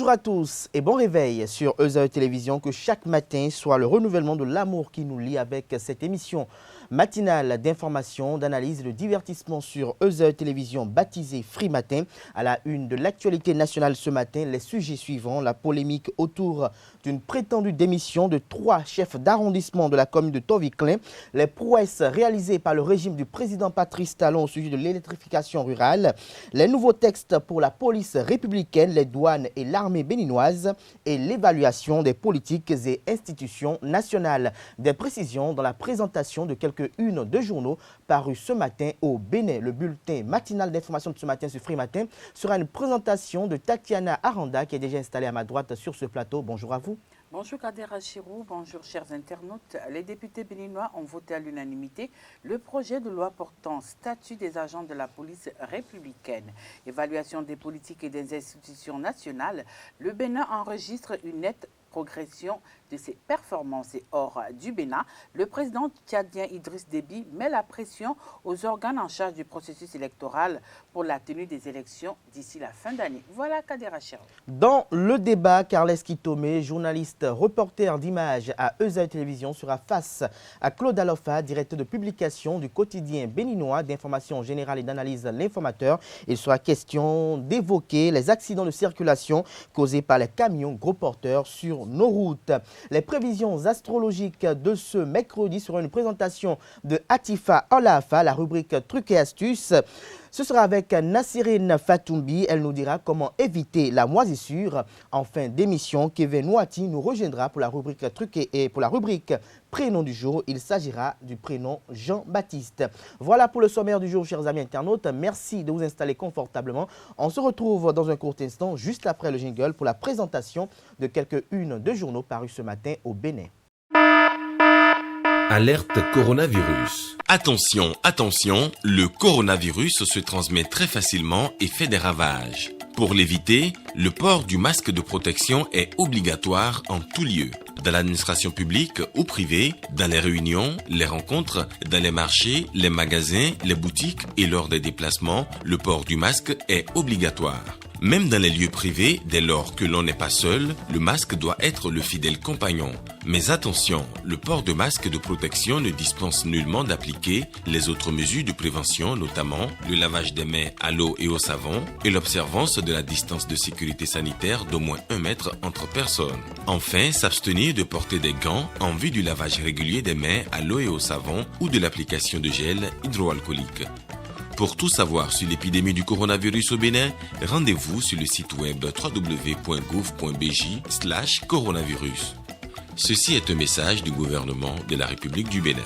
Bonjour à tous et bon réveil sur EZAE Télévision. Que chaque matin soit le renouvellement de l'amour qui nous lie avec cette émission matinale d'information, d'analyse et de divertissement sur EZAE Télévision baptisée Free Matin. À la une de l'actualité nationale ce matin, les sujets suivants: la polémique autour d'une prétendue démission de 3 chefs d'arrondissement de la commune de Toviklen, les prouesses réalisées par le régime du président Patrice Talon au sujet de l'électrification rurale, les nouveaux textes pour la police républicaine, les douanes et l'armée béninoise et l'évaluation des politiques et institutions nationales. Des précisions dans la présentation de quelques-unes de journaux parus ce matin au Bénin. Le bulletin matinal d'information de ce matin sur Free Matin sera une présentation de Tatiana Aranda qui est déjà installée à ma droite sur ce plateau. Bonjour à vous. Bonjour Kader Achirou, bonjour chers internautes. Les députés béninois ont voté à l'unanimité le projet de loi portant statut des agents de la police républicaine, évaluation des politiques et des institutions nationales. Le Bénin enregistre une nette progression de ses performances. Et hors du Bénin, le président tchadien Idriss Déby met la pression aux organes en charge du processus électoral pour la tenue des élections d'ici la fin d'année. Voilà Kader Achirou. Dans le débat, Carles Kitomé, journaliste reporter d'images à EZAE Télévision, sera face à Claude Alofa, directeur de publication du quotidien béninois d'information générale et d'analyse L'Informateur. Il sera question d'évoquer les accidents de circulation causés par les camions gros porteurs sur nos routes. Les prévisions astrologiques de ce mercredi seront une présentation de Atifa Olafa, la rubrique Trucs et astuces. Ce sera avec Nassirine Fatoumbi. Elle nous dira comment éviter la moisissure. En fin d'émission, Kevin Ouati nous rejoindra pour la rubrique Trucs et pour la rubrique Prénom du jour. Il s'agira du prénom Jean-Baptiste. Voilà pour le sommaire du jour, chers amis internautes. Merci de vous installer confortablement. On se retrouve dans un court instant, juste après le jingle, pour la présentation de quelques-unes de journaux parus ce matin au Bénin. Alerte coronavirus. Attention, attention, le coronavirus se transmet très facilement et fait des ravages. Pour l'éviter, le port du masque de protection est obligatoire en tout lieu. Dans l'administration publique ou privée, dans les réunions, les rencontres, dans les marchés, les magasins, les boutiques et lors des déplacements, le port du masque est obligatoire. Même dans les lieux privés, dès lors que l'on n'est pas seul, le masque doit être le fidèle compagnon. Mais attention, le port de masque de protection ne dispense nullement d'appliquer les autres mesures de prévention, notamment le lavage des mains à l'eau et au savon et l'observance de la distance de sécurité sanitaire d'au moins 1 mètre entre personnes. Enfin, s'abstenir de porter des gants en vue du lavage régulier des mains à l'eau et au savon ou de l'application de gel hydroalcoolique. Pour tout savoir sur l'épidémie du coronavirus au Bénin, rendez-vous sur le site web www.gouv.bj/coronavirus. Ceci est un message du gouvernement de la République du Bénin.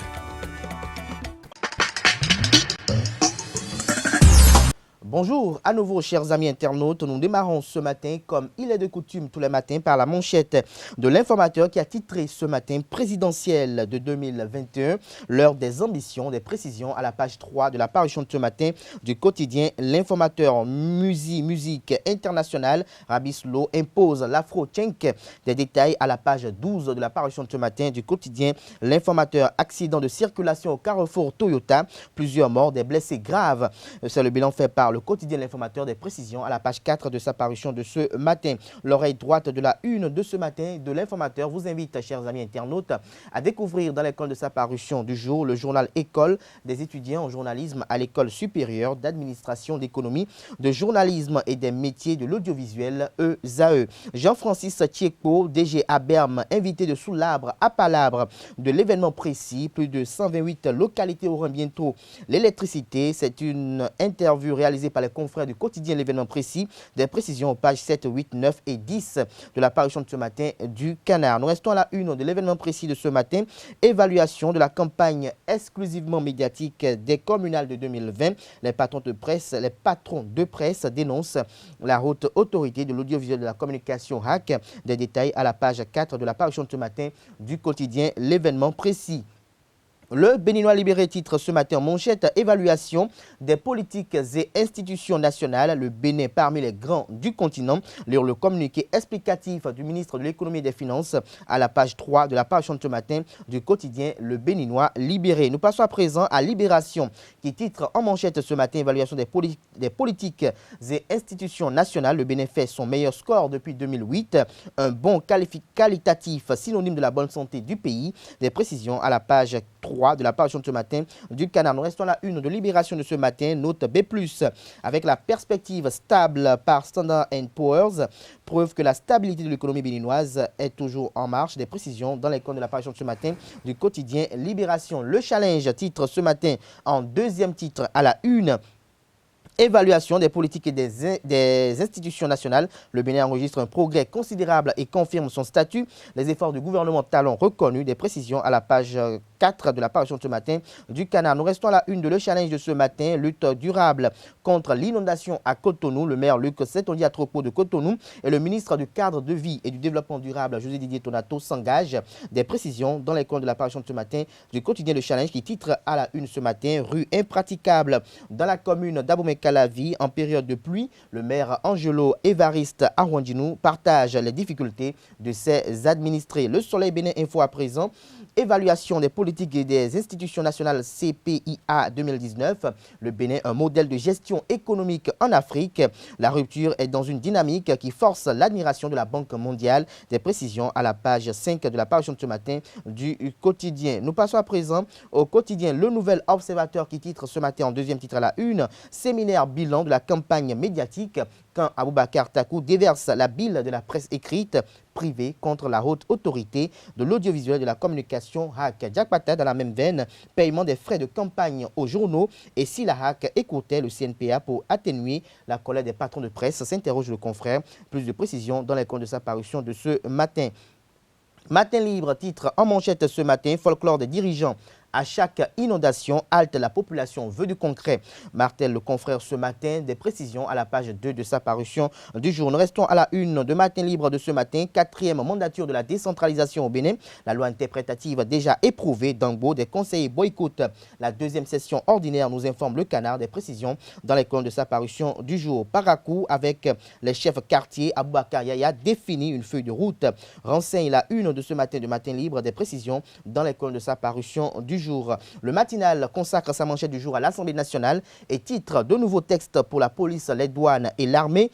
Bonjour à nouveau, chers amis internautes. Nous démarrons ce matin, comme il est de coutume tous les matins, par la manchette de l'Informateur qui a titré ce matin « Présidentielle de 2021, l'heure des ambitions, des précisions » à la page 3 de la parution de ce matin du quotidien L'Informateur. Musique internationale, Rabislo impose l'afro-tchenk. Des détails à la page 12 de la parution de ce matin du quotidien L'Informateur. Accident de circulation au carrefour Toyota, plusieurs morts, des blessés graves. C'est le bilan fait par le quotidien L'Informateur, des précisions à la page 4 de sa parution de ce matin. L'oreille droite de la une de ce matin de L'Informateur vous invite, chers amis internautes, à découvrir dans l'école de sa parution du jour le journal École des étudiants en journalisme à l'école supérieure d'administration, d'économie, de journalisme et des métiers de l'audiovisuel EZAE. Jean-Francis Thiekpo, DG à Berme, invité de Sous l'Arbre à Palabre de l'événement précis. Plus de 128 localités auront bientôt l'électricité. C'est une interview réalisée par les confrères du quotidien L'événement précis. Des précisions aux pages 7, 8, 9 et 10 de la parution de ce matin du Canard. Nous restons à la une de l'événement précis de ce matin. Évaluation de la campagne exclusivement médiatique des communales de 2020. Les patrons de presse dénoncent la haute autorité de l'audiovisuel de la communication HAC. Des détails à la page 4 de la parution de ce matin du quotidien L'événement précis. Le Béninois libéré titre ce matin manchette évaluation des politiques et institutions nationales. Le Bénin parmi les grands du continent. Lire le communiqué explicatif du ministre de l'économie et des finances à la page 3 de la page de ce matin du quotidien Le Béninois libéré. Nous passons à présent à Libération qui titre en manchette ce matin évaluation des politiques et institutions nationales. Le Bénin fait son meilleur score depuis 2008. Un bon qualitatif synonyme de la bonne santé du pays. Des précisions à la page 3 de la parution de ce matin du Canard. Nous restons à la une de Libération de ce matin, note B+, avec la perspective stable par Standard & Poor's, preuve que la stabilité de l'économie béninoise est toujours en marche. Des précisions dans les comptes de la parution de ce matin du quotidien Libération. Le Challenge titre ce matin en deuxième titre à la une. Évaluation des politiques et des institutions nationales. Le Bénin enregistre un progrès considérable et confirme son statut. Les efforts du gouvernement talon reconnus. Des précisions à la page 4 de la parution de ce matin du Canard. Nous restons à la une de Le Challenge de ce matin. Lutte durable contre l'inondation à Cotonou. Le maire Luc Setondia-Tropo de Cotonou et le ministre du Cadre de vie et du Développement durable José Didier Tonato s'engagent. Des précisions dans les comptes de la parution de ce matin du quotidien Le Challenge qui titre à la une ce matin. Rue impraticable dans la commune d'Abomey-Calavi en période de pluie. Le maire Angelo Évariste Arwandinou partage les difficultés de ses administrés. Le Soleil Bénin Info à présent. Évaluation des politiques et des institutions nationales CPIA 2019. Le Bénin, un modèle de gestion économique en Afrique. La rupture est dans une dynamique qui force l'admiration de la Banque mondiale. Des précisions à la page 5 de la parution de ce matin du quotidien. Nous passons à présent au quotidien Le Nouvel Observateur qui titre ce matin en deuxième titre à la une. Séminaire bilan de la campagne médiatique quand Aboubacar Takou déverse la bile de la presse écrite privée contre la haute autorité de l'audiovisuel et de la communication HAC. Jack Pata dans la même veine, paiement des frais de campagne aux journaux et si la HAC écoutait le CNPA pour atténuer la colère des patrons de presse, s'interroge le confrère. Plus de précisions dans les comptes de sa parution de ce matin. Matin libre titre en manchette ce matin, folklore des dirigeants. À chaque inondation, halte, la population veut du concret. Martel, le confrère, ce matin, des précisions à la page 2 de sa parution du jour. Nous restons à la une de Matin libre de ce matin, quatrième mandature de la décentralisation au Bénin. La loi interprétative déjà éprouvée d'Angbo, des conseillers boycottent la deuxième session ordinaire, nous informe le Canard. Des précisions dans les colonnes de sa parution du jour. Parakou, avec les chefs quartiers, Aboubacar Yaya définit une feuille de route. Renseigne la une de ce matin de Matin libre, des précisions dans les colonnes de sa parution du jour. Le matinal consacre sa manchette du jour à l'Assemblée nationale et titre de nouveaux textes pour la police, les douanes et l'armée.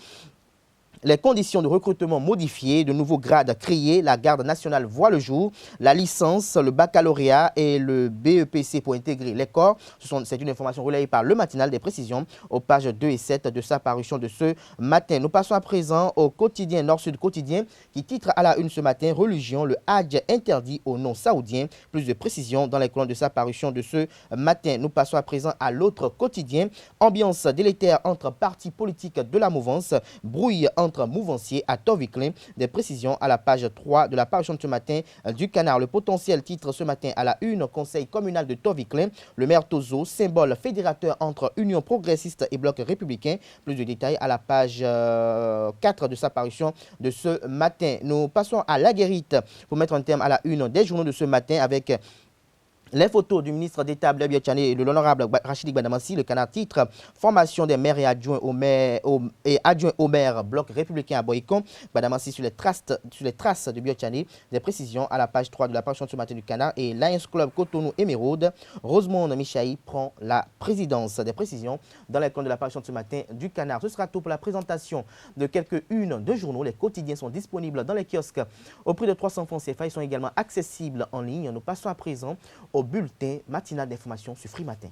Les conditions de recrutement modifiées, de nouveaux grades créés, la garde nationale voit le jour, la licence, le baccalauréat et le BEPC pour intégrer les corps. C'est une information relayée par le matinal, des précisions aux pages 2 et 7 de sa parution de ce matin. Nous passons à présent au quotidien Nord-Sud quotidien qui titre à la une ce matin, religion, le Hajj interdit aux non-saoudiens. Plus de précisions dans les colonnes de sa parution de ce matin. Nous passons à présent à l'autre quotidien, ambiance délétère entre partis politiques de la mouvance, brouille entre mouvanciers à Tovikling. Des précisions à la page 3 de la parution de ce matin du Canard. Le potentiel titre ce matin à la une, conseil communal de Tovikling. Le maire Tozo, symbole fédérateur entre Union progressiste et Bloc républicain. Plus de détails à la page 4 de sa parution de ce matin. Nous passons à la guérite pour mettre un terme à la une des journaux de ce matin avec les photos du ministre d'État Blaise Biotchane et de l'honorable Rachidi Gbadamassi. Le Canard titre formation des maires et adjoints au maire bloc républicain à Boycon. Gbadamassi sur les traces de Biotchane. Des précisions à la page 3 de la parution de ce matin du Canard. Et Lions Club Cotonou Émeraude, Rosemonde Michaï prend la présidence. Des précisions dans les comptes de la parution de ce matin du Canard. Ce sera tout pour la présentation de quelques-unes de journaux. Les quotidiens sont disponibles dans les kiosques au prix de 300 francs CFA. Ils sont également accessibles en ligne. Nous passons à présent au bulletin matinal d'information sur Free Matin.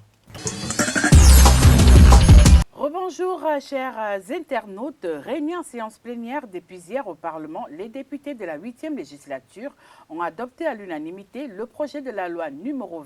Rebonjour, chers internautes. Réunis en séance plénière depuis hier au Parlement, les députés de la 8e législature ont adopté à l'unanimité le projet de la loi numéro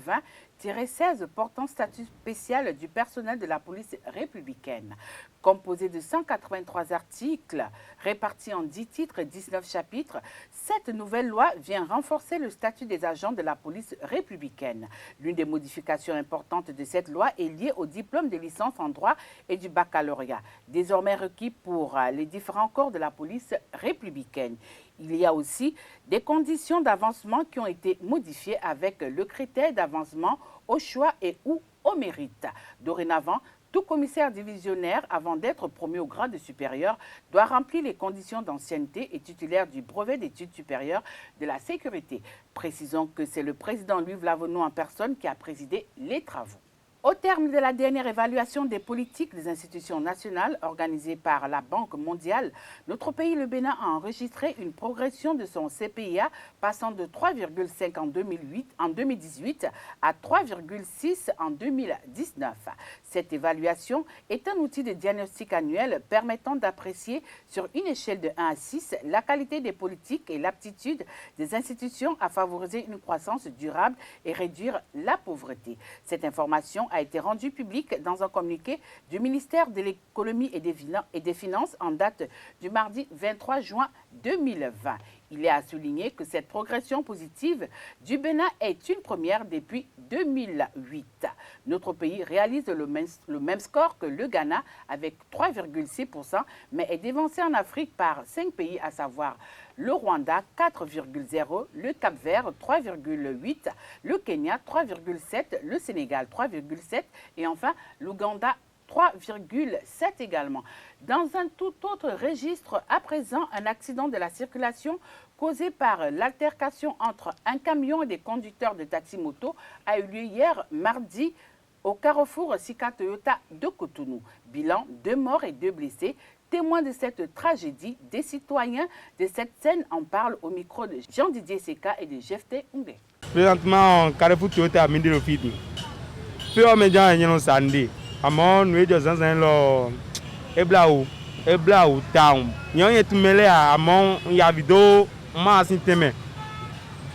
20-16 portant statut spécial du personnel de la police républicaine. Composé de 183 articles répartis en 10 titres et 19 chapitres, cette nouvelle loi vient renforcer le statut des agents de la police républicaine. L'une des modifications importantes de cette loi est liée au diplôme de licence en droit et du baccalauréat, désormais requis pour les différents corps de la police républicaine. Il y a aussi des conditions d'avancement qui ont été modifiées avec le critère d'avancement au choix et ou au mérite. Dorénavant, tout commissaire divisionnaire, avant d'être promu au grade supérieur, doit remplir les conditions d'ancienneté et titulaire du brevet d'études supérieures de la sécurité. Précisons que c'est le président Louis Vlavono en personne qui a présidé les travaux. Au terme de la dernière évaluation des politiques des institutions nationales organisée par la Banque mondiale, notre pays, le Bénin, a enregistré une progression de son CPIA passant de 3,5 en 2018 à 3,6 en 2019. Cette évaluation est un outil de diagnostic annuel permettant d'apprécier sur une échelle de 1 à 6 la qualité des politiques et l'aptitude des institutions à favoriser une croissance durable et réduire la pauvreté. Cette information a été rendu public dans un communiqué du ministère de l'Économie et des Finances en date du mardi 23 juin 2020. Il est à souligner que cette progression positive du Bénin est une première depuis 2008. Notre pays réalise le même score que le Ghana avec 3,6%, mais est dévancé en Afrique par 5 pays, à savoir le Rwanda 4,0, le Cap-Vert 3,8, le Kenya 3,7, le Sénégal 3,7 et enfin l'Ouganda 3,7 également. Dans un tout autre registre, à présent, un accident de la circulation causé par l'altercation entre un camion et des conducteurs de taxi-moto a eu lieu hier mardi au carrefour Sika Toyota de Cotonou. Bilan, 2 morts et 2 blessés. Témoins de cette tragédie, des citoyens de cette scène en parlent au micro de Jean-Didier Seka et de Jefté Oungé. Présentement, carrefour Toyota a mis le fil. Peu de médias ont sandi. Amon, nous sommes eblaou town. Nous sommes tous mêlés à Amon, il y a vidéo, moi aussi témé.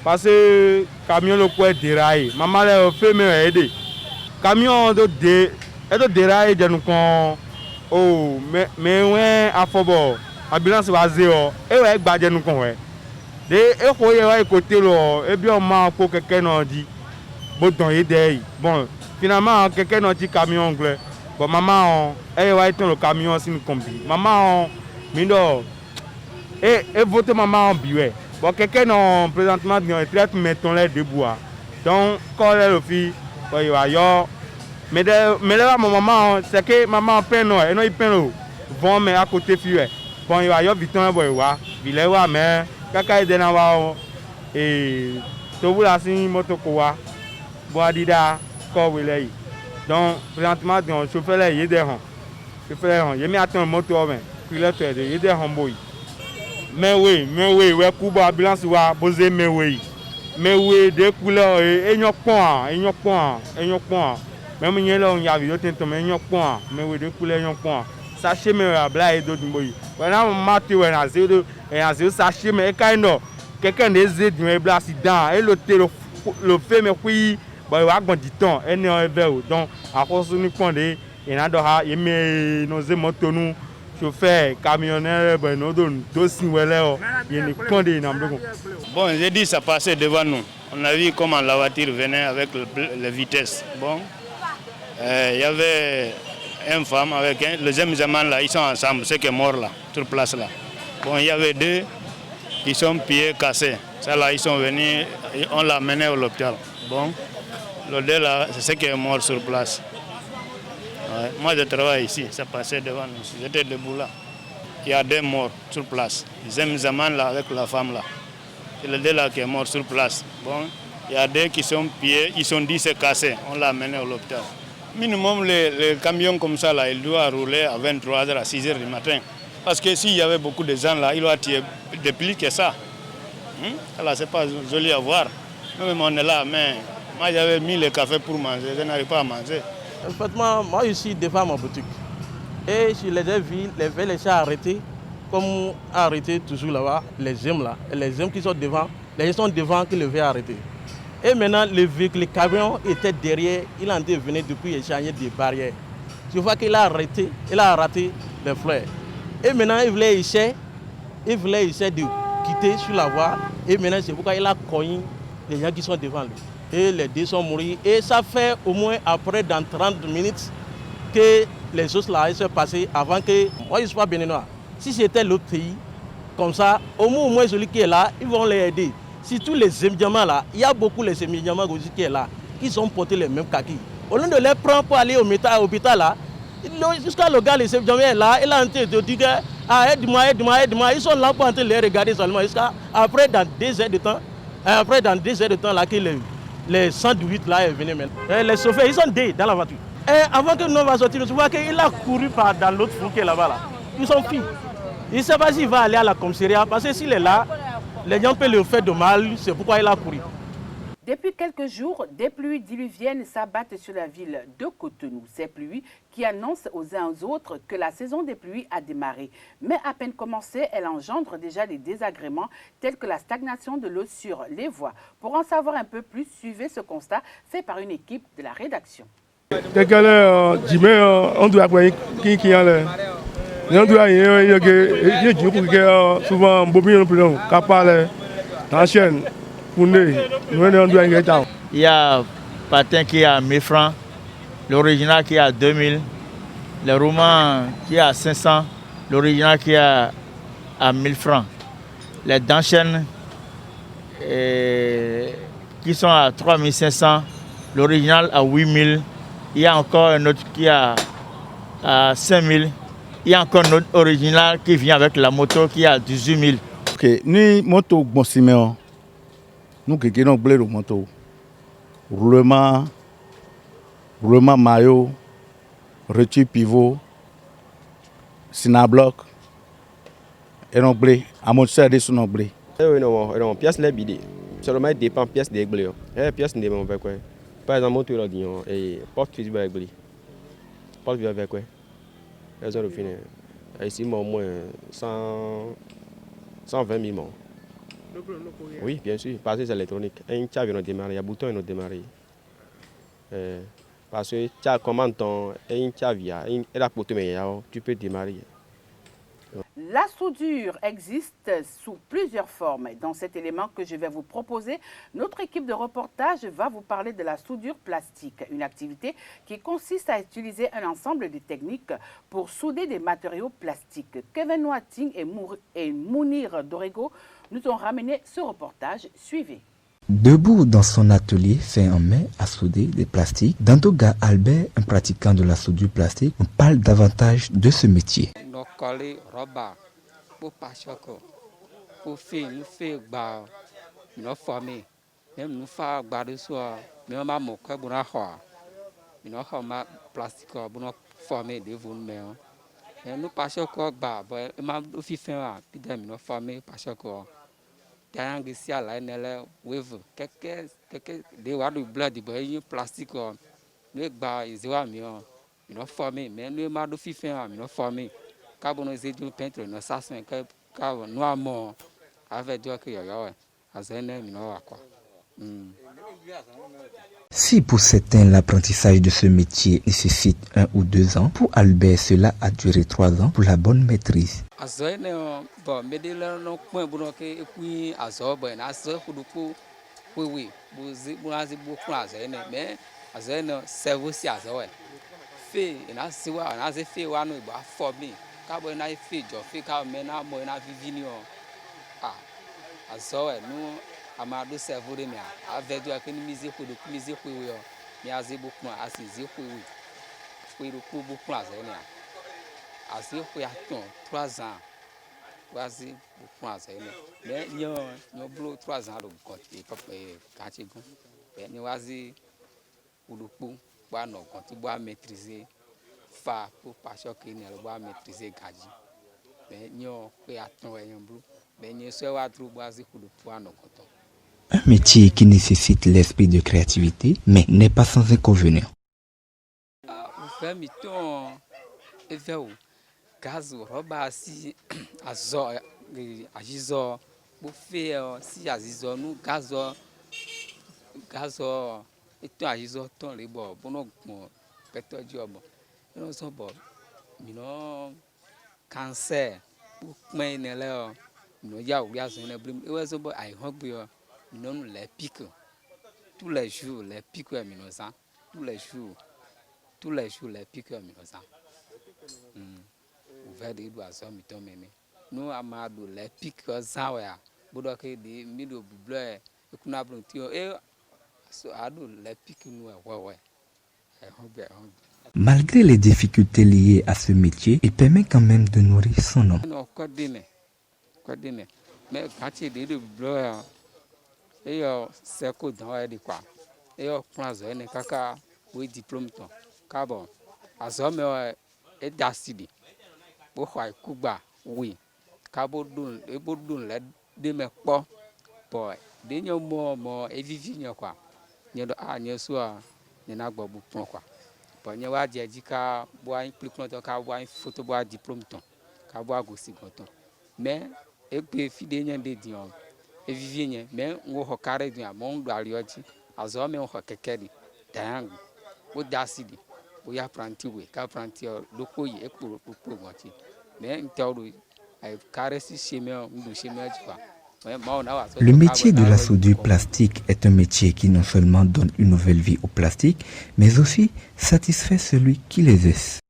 Parce que camion le quoi déraillé. Maman l'a fait me aider. Camion de déraillé de nous con. Oh, mais ouais, à Fobo, ambulance va zéro. Et ouais, badé nous con ouais. Et quoi ouais côté là, et bien on pour quelqu'un nous dit, bon dans aider. Bon, finalement quelqu'un nous dit camion anglais. Bon maman, et ouais le camion si nous combi. Maman, mindo. Et voter maman en biais. Bon quelqu'un non présentement nous traite mettons les debout. Donc quand le fille, bon il va yo. Mais là, mon maman, c'est que maman peine, et non, il peine, bon, mais à côté, fille. Bon, il va y avoir vite, il est là, mais, caca est dans et tout là, c'est une moto, quoi, boadida, quoi, il est. Donc, présentement, le chauffeur là, il est derrière. Le chauffeur, il met à ton moto, puis là, il est derrière, mais oui, Kuba, ambulance, poser, mais oui, des couleurs, et n'y a point. Même si on y a vu d'autres temps, mais oui, de couleurs, sachez mais la et d'autres boy. Voilà, on m'a tué et zéro sachez mais quand quelqu'un des aides du accident et le fait mais oui, bah il va prendre du temps et ne verra donc à cause nous prendre et n'adore et mais nos motos nous chauffeurs camionneurs ben nous donne dossier là il ne prendre bon j'ai dit ça passait devant nous. On a vu comment la voiture venait avec la vitesse. Bon. Il y avait une femme avec le Zemzaman là, ils sont ensemble, ceux qui sont morts là, sur place là. Bon, il y avait 2 qui sont pieds cassés. Ça là, ils sont venus, on l'a mené à l'hôpital. Bon, le 2 là, c'est ceux qui sont morts sur place. Ouais. Moi, je travaille ici, ça passait devant nous. J'étais debout là. Il y a 2 morts sur place. Zemzaman là avec la femme là. C'est le 2 là qui est mort sur place. Bon, il y a 2 qui sont pieds, ils sont dit c'est cassé, on l'a mené à l'hôpital. Minimum, les camions comme ça, là, il doit rouler à 23h, à 6h du matin. Parce que s'il y avait beaucoup de gens là, il doit tirer de plus que ça. Alors, c'est pas joli à voir. Même on est là, mais moi j'avais mis le café pour manger, je n'arrive pas à manger. En fait, moi je suis devant ma boutique. Et je les ai vus, les chats arrêtés, comme arrêtés toujours là-bas, les gemmes là. Et les gemmes qui sont devant, les gens sont devant qui les veulent arrêter. Et maintenant, le camion était derrière, il en est venu depuis échanger des barrières. Je vois qu'il a arrêté, il a raté les fleurs. Et maintenant, il voulait essayer de quitter sur la voie. Et maintenant, c'est pourquoi il a cogné les gens qui sont devant lui. Et les 2 sont morts. Et ça fait au moins après, dans 30 minutes, que les choses là sont passées avant que... Moi, je ne suis pas béninois. Si c'était l'autre pays, Comme ça, au moins celui qui est là, ils vont les aider. Si tous les émidiamants là, il y a beaucoup les émidiamants aussi qui est là, qui ont porté les mêmes kakis. Au lieu de les prendre pour aller au hôpital là, jusqu'à le gars, les émidiamants est là, il a en train de dire ah, aide-moi, ils sont là pour en train de les regarder seulement. Après, dans 2 heures de temps, là, que les 108 là est venu maintenant. Les chauffeurs, ils sont dans la voiture. Et avant que nous va sortir, tu vois qu'il a couru dans l'autre fou qui est là-bas. Là. Ils sont filles. Il ne sait pas s'il va aller à la commissariat, parce que s'il est là, les gens peuvent le faire de mal, c'est pourquoi il a couru. Depuis quelques jours, des pluies diluviennes s'abattent sur la ville de Cotonou. Ces pluies qui annoncent aux uns aux autres que la saison des pluies a démarré. Mais à peine commencée, elle engendre déjà des désagréments tels que la stagnation de l'eau sur les voies. Pour en savoir un peu plus, suivez ce constat fait par une équipe de la rédaction. Dès que on doit qui a le on doit souvent bobine plus capable d'ancienne pour il y a patin qui est à 1000 francs, l'original qui est à 2000, le roman qui est à 500, l'original qui est à 1000 francs. Les d'enchaîne qui sont à 3500, l'original à 8000. Il y a encore un autre qui est à 5000. Il y a encore un autre original qui vient avec la moto qui est à 18 000. Ok, ni moto bon siméon. Nous qui avons blé le moto. Roulement maillot, retour pivot, sinabloc, et non blé. À mon service sur non blé. Non, pièce les bidés. Seulement dépend pièce des blé. Pièce n'est pas quoi. Par exemple, moto là dit et porte physique avec blé. Porte vient avec quoi. Elles ont refini. Ici au moins 120 000 morts. Oui, bien sûr, parce que c'est électronique. Un chat vient de démarrer, il y a un bouton qui vient de démarrer. Parce que tu as commandé ton chat via, tu peux démarrer. La soudure existe sous plusieurs formes. Dans cet élément que je vais vous proposer, notre équipe de reportage va vous parler de la soudure plastique, une activité qui consiste à utiliser un ensemble de techniques pour souder des matériaux plastiques. Kevin Noating et Mounir Dorego nous ont ramené ce reportage. Suivez. Debout dans son atelier fait en main à souder des plastiques, Dantoga Albert, un pratiquant de la soudure plastique, on parle davantage de ce métier. Nous collons roba pour pas choquer, pour faire nous former, même nous faire garder soir, même ma moque pour nous faire plastique pour nous former de vous même. Nous pas choquer même nous faire puis nous former pas choquer. Yang isi ala nele wave keke de wadu blood de plastique ne gba izewa mi o no former mais ne ma do fifin mi no former ka bono ze du peintre no sasin ka no amo avec dio que yo azene mi no akwa. Si pour certains l'apprentissage de ce métier nécessite 1 ou 2 ans, pour Albert cela a duré 3 ans pour la bonne maîtrise. Azene bon me de no point bono ke epui azo bon azo kuduku oui buzi bunazi beaucoup azene mais azene servo si azo fait na siwa na ze fait wa no ba former ka bo na fait jo fait ka me na mo na vivini o azo no amado servo de mia avec du akeni mise kuduku mise kuwi o mi aze beaucoup asizi kuwi beaucoup azene asi foi aton 3 ans quasi beaucoup azene mais nyo blo 3 ans do côté quartier gon mais ni wazi kuduku ba no côté ba maîtriser fa pour pas choquer ni le ba maîtriser gaji mais nyo pe aton e blo mais nyo so wa tru wazi kuduku no côté. Un métier qui nécessite l'esprit de créativité mais n'est pas sans inconvénients. Fait mi ton efeu gaz roba si azo ajizo pour faire si ajizo nous gaz et toi ajizo ton les bo pour nous peto job nous so bo mino cancer pour mais ne là nous ya ou ya so ne blim e we so bo ai hogbe nous les piques tous les jours les piques mino ça tous les jours les piques mino ça ouvert des doigts ça mi to meme nous amadou les pics zawa bodo ke di mido bleu e kuna blonti e so adu les pics nous ouais Malgré les difficultés liées à ce métier, il permet quand même de nourrir son homme. non quoi dine mais quand il dit bleu et c'est quoi dans les quoi et prends un kaka oui diplôme ton carbon azome e dasidi bo khwa kuba oui kabo dun e bo dun le de me po boy de nyo mo e vivi nyo kwa nyo do a nyo so a ni na gbo bu pon kwa bo nyo wa je jika bo an pliklon to ka bo an photo bo diplôme ton ka bo go si goton mais e pe fi de nyo de dion e vivi nyo mais ngo ho kare dion mo ndo arioji azome ho kekedi dang bo dasidi o ya pranti we ka pranti loko yi e pour gonti mais ntawo ay caresse chemio ndu chemio quoi. Le métier de la soudure plastique est un métier qui non seulement donne une nouvelle vie au plastique, mais aussi satisfait celui qui l'exerce.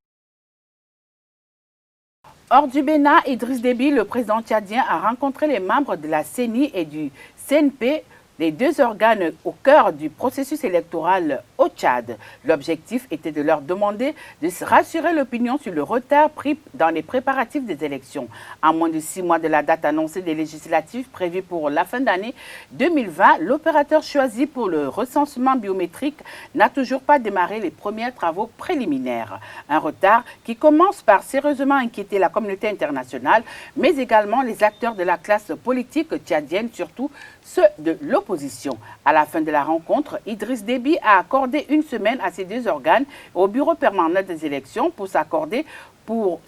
Hors du Bénin, Idriss Déby, le président tchadien, a rencontré les membres de la CENI et du CNP, les deux organes au cœur du processus électoral au Tchad. L'objectif était de leur demander de se rassurer l'opinion sur le retard pris dans les préparatifs des élections. À moins de 6 mois de la date annoncée des législatives prévues pour la fin d'année 2020, l'opérateur choisi pour le recensement biométrique n'a toujours pas démarré les premiers travaux préliminaires. Un retard qui commence par sérieusement inquiéter la communauté internationale, mais également les acteurs de la classe politique tchadienne, surtout ceux de l'opposition. À la fin de la rencontre, Idriss Déby a accordé une semaine à ces deux organes au bureau permanent des élections pour s'accorder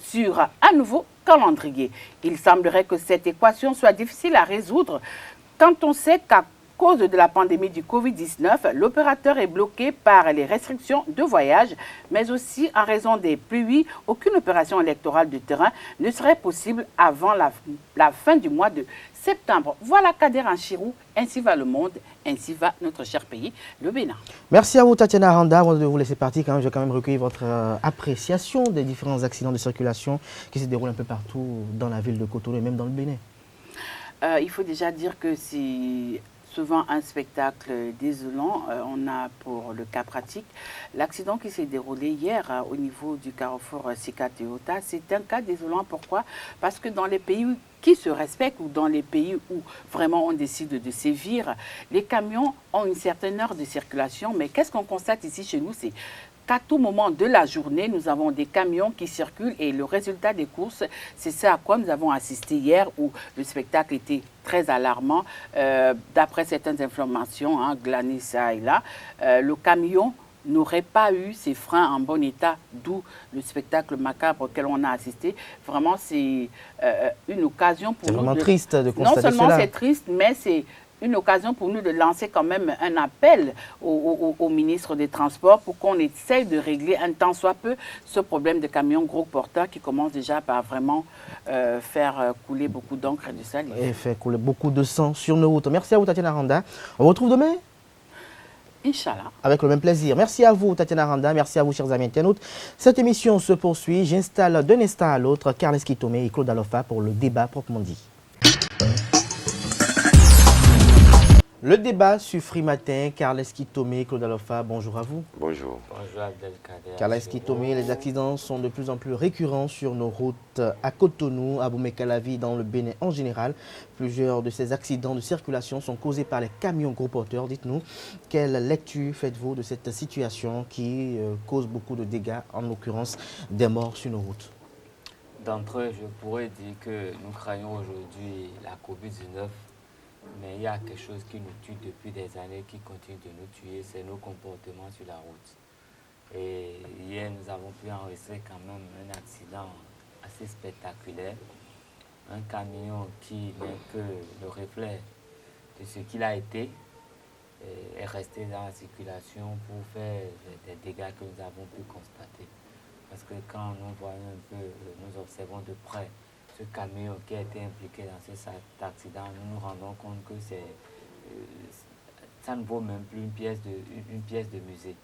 sur un nouveau calendrier. Il semblerait que cette équation soit difficile à résoudre quand on sait qu'à cause de la pandémie du Covid-19, l'opérateur est bloqué par les restrictions de voyage, mais aussi en raison des pluies, aucune opération électorale de terrain ne serait possible avant la fin du mois de septembre. Voilà Kader Anchirou, ainsi va le monde, ainsi va notre cher pays, le Bénin. Merci à vous Tatiana Randa. Avant de vous laisser partir, je vais quand même recueillir votre appréciation des différents accidents de circulation qui se déroulent un peu partout dans la ville de Cotonou et même dans le Bénin. Il faut déjà dire que c'est souvent un spectacle désolant. On a pour le cas pratique l'accident qui s'est déroulé hier au niveau du carrefour Sika-Toyota. C'est un cas désolant. Pourquoi? Parce que dans les pays qui se respectent ou dans les pays où vraiment on décide de sévir, les camions ont une certaine heure de circulation. Mais qu'est-ce qu'on constate ici chez nous? C'est qu'à tout moment de la journée, nous avons des camions qui circulent et le résultat des courses, c'est ça à quoi nous avons assisté hier où le spectacle était très alarmant. D'après certaines informations, glanées ça et là, le camion n'aurait pas eu ses freins en bon état, d'où le spectacle macabre auquel on a assisté. Vraiment, c'est une occasion pour nous. C'est vraiment triste de constater cela. Non seulement c'est triste, mais c'est une occasion pour nous de lancer quand même un appel au ministre des Transports pour qu'on essaye de régler un tant soit peu ce problème de camions gros porteurs qui commence déjà par vraiment faire couler beaucoup d'encre et de salive. Et faire couler beaucoup de sang sur nos routes. Merci à vous Tatiana Randa. On vous retrouve demain Inch'Allah. Avec le même plaisir. Merci à vous Tatiana Randa, merci à vous chers amis internautes. Cette émission se poursuit. J'installe d'un instant à l'autre Carles Kitome et Claude Alofa pour le débat proprement dit. Le débat sur Free Matin, Carles Kitome, Claude Alofa, bonjour à vous. Bonjour. Bonjour Abdelkader. Carles Kitome, les accidents sont de plus en plus récurrents sur nos routes à Cotonou, à Boumé-Calavi, dans le Bénin en général. Plusieurs de ces accidents de circulation sont causés par les camions gros porteurs. Dites-nous, quelle lecture faites-vous de cette situation qui cause beaucoup de dégâts, en l'occurrence des morts sur nos routes? D'entre eux, je pourrais dire que nous craignons aujourd'hui la Covid-19. Mais il y a quelque chose qui nous tue depuis des années, qui continue de nous tuer, c'est nos comportements sur la route. Et hier, nous avons pu enregistrer quand même un accident assez spectaculaire. Un camion qui n'est que le reflet de ce qu'il a été est resté dans la circulation pour faire des dégâts que nous avons pu constater. Parce que quand nous voyons un peu, nous observons de près ce camion qui a été impliqué dans cet accident, nous nous rendons compte que ça ne vaut même plus une pièce de musée.